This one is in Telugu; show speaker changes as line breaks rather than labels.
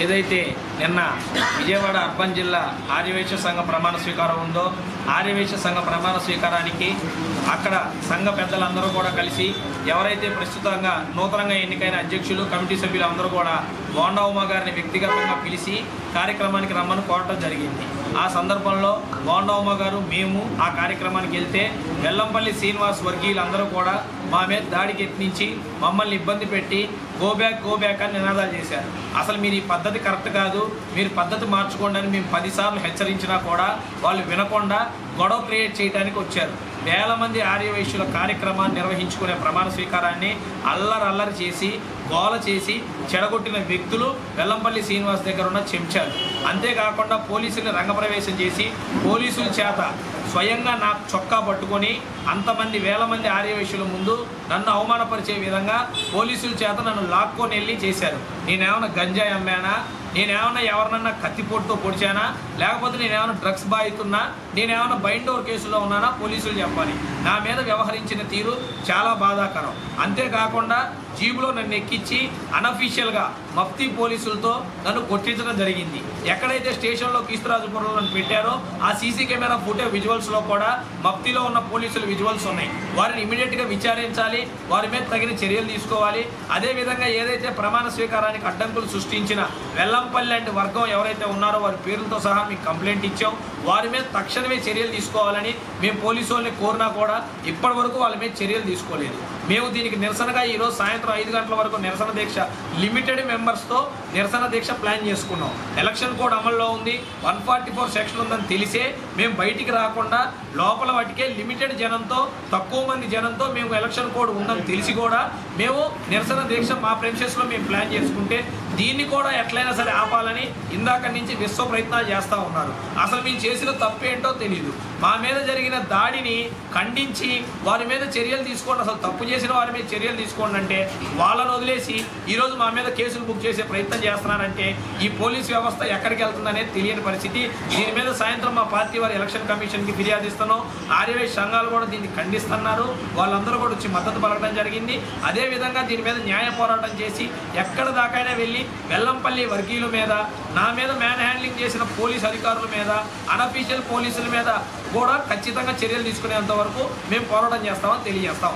ఏదైతే నిన్న విజయవాడ అర్బన్ జిల్లా ఆర్యవైశ్య సంఘ ప్రమాణ స్వీకారం ఉందో ఆర్యవైశ్య సంఘ ప్రమాణ స్వీకారానికి అక్కడ సంఘ పెద్దలందరూ కూడా కలిసి ఎవరైతే ప్రస్తుతంగా నూతనంగా ఎన్నికైన అధ్యక్షులు కమిటీ సభ్యులు అందరూ కూడా బోండా ఉమా గారిని వ్యక్తిగతంగా పిలిచి కార్యక్రమానికి రమ్మని కోరటం జరిగింది. ఆ సందర్భంలో బోండా ఉమా గారు మేము ఆ కార్యక్రమానికి వెళ్తే వెల్లంపల్లి శ్రీనివాస్ వర్గీయులందరూ కూడా మా మీద దాడికి యత్నించి మమ్మల్ని ఇబ్బంది పెట్టి గో బ్యాక్ అని నినాదాలు చేశారు. అసలు మీరు ఈ పద్ధతి కరెక్ట్ కాదు, మీరు పద్ధతి మార్చుకోండి అని మేము 10 సార్లు హెచ్చరించినా కూడా వాళ్ళు వినకుండా గొడవ క్రియేట్ చేయడానికి వచ్చారు. వేల మంది ఆర్యవైశ్యుల కార్యక్రమాన్ని నిర్వహించుకునే ప్రమాణ స్వీకారాన్ని అల్లరి చేసి గోల చేసి చెడగొట్టిన వ్యక్తులు వెల్లంపల్లి శ్రీనివాస్ దగ్గర ఉన్న చెంచాలు. అంతేకాకుండా పోలీసుల్ని రంగప్రవేశం చేసి పోలీసుల చేత స్వయంగా నాకు చొక్కా పట్టుకొని అంతమంది వేల మంది ఆర్యవైశ్యుల ముందు నన్ను అవమానపరిచే విధంగా పోలీసుల చేత నన్ను లాక్కొని వెళ్ళి చేశారు. నేనేమన్నా గంజాయి అమ్మానా, నేనేమన్నా ఎవరినన్నా కత్తిపోటుతో పొడిచానా, లేకపోతే నేనేమన్నా డ్రగ్స్ బాధితున్నా, నేనేమన్నా బైండ్ ఓవర్ కేసులో ఉన్నానా పోలీసులు చెప్పాలి. నా మీద వ్యవహరించిన తీరు చాలా బాధాకరం. అంతేకాకుండా జీబులో నన్ను ఎక్కించి అనఫీషియల్గా మఫ్తీ పోలీసులతో నన్ను కొట్టించడం జరిగింది. ఎక్కడైతే స్టేషన్లో కీస్తురాజుపురంలో నన్ను పెట్టారో ఆ సీసీ కెమెరా ఫుటేజ్ విజువల్స్లో కూడా మఫ్తీలో ఉన్న పోలీసుల విజువల్స్ ఉన్నాయి. వారిని ఇమీడియట్గా విచారించాలి, వారి మీద తగిన చర్యలు తీసుకోవాలి. అదేవిధంగా ఏదైతే ప్రమాణ స్వీకారానికి అడ్డంకులు సృష్టించిన వెల్లంపల్లి లాంటి వర్గం ఎవరైతే ఉన్నారో వారి పేర్లతో సహా మీకు కంప్లైంట్ ఇచ్చాం. వారి మీద తక్షణమే చర్యలు తీసుకోవాలని మేము పోలీసు వాళ్ళని కోరినా కూడా ఇప్పటి వరకు వాళ్ళ మీద చర్యలు తీసుకోలేదు. మేము దీనికి నిరసనగా ఈరోజు సాయంత్రం 5 గంటల వరకు నిరసన దీక్ష లిమిటెడ్ మెంబర్స్తో నిరసన దీక్ష ప్లాన్ చేసుకున్నాం. ఎలక్షన్ కోడ్ అమల్లో ఉంది, 144 సెక్షన్ ఉందని తెలిసే మేము బయటికి రాకుండా లోపల వాటికే లిమిటెడ్ జనంతో తక్కువ మంది జనంతో మేము ఎలక్షన్ కోడ్ ఉందని తెలిసి కూడా మేము నిరసన దీక్ష మా ప్రెమిసెస్లో మేము ప్లాన్ చేసుకుంటే దీన్ని కూడా ఎట్లయినా సరే ఆపాలని ఇందాక నుంచి విశ్వ ప్రయత్నాలు చేస్తూ ఉన్నారు. అసలు మేము చేసిన తప్పేంటో తెలియదు. మా మీద జరిగిన దాడిని ఖండించి వారి మీద చర్యలు తీసుకోండి, అసలు తప్పు చేసిన వారి మీద చర్యలు తీసుకోండి అంటే వాళ్ళని వదిలేసి ఈరోజు మా మీద కేసులు బుక్ చేసే ప్రయత్నం చేస్తున్నారంటే ఈ పోలీస్ వ్యవస్థ ఎక్కడికి వెళ్తుందనేది తెలియని పరిస్థితి. దీని మీద సాయంత్రం మా పార్టీ వారి ఎలక్షన్ కమిషన్కి ఫిర్యాదు ఇస్తున్నాం. ఆర్యవైశ్య సంఘాలు కూడా దీన్ని ఖండిస్తున్నారు, వాళ్ళందరూ కూడా వచ్చి మద్దతు పలకడం జరిగింది. అదేవిధంగా దీని మీద న్యాయ పోరాటం చేసి ఎక్కడ దాకైనా వెళ్ళి వెల్లంపల్లి వర్గీయుల మీద, నా మీద మ్యాన్ హ్యాండ్లింగ్ చేసిన పోలీస్ అధికారుల మీద, అనఫీషియల్ పోలీసుల మీద కూడా ఖచ్చితంగా చర్యలు తీసుకునేంత వరకు మేము పోరాటం చేస్తామని తెలియజేస్తాం.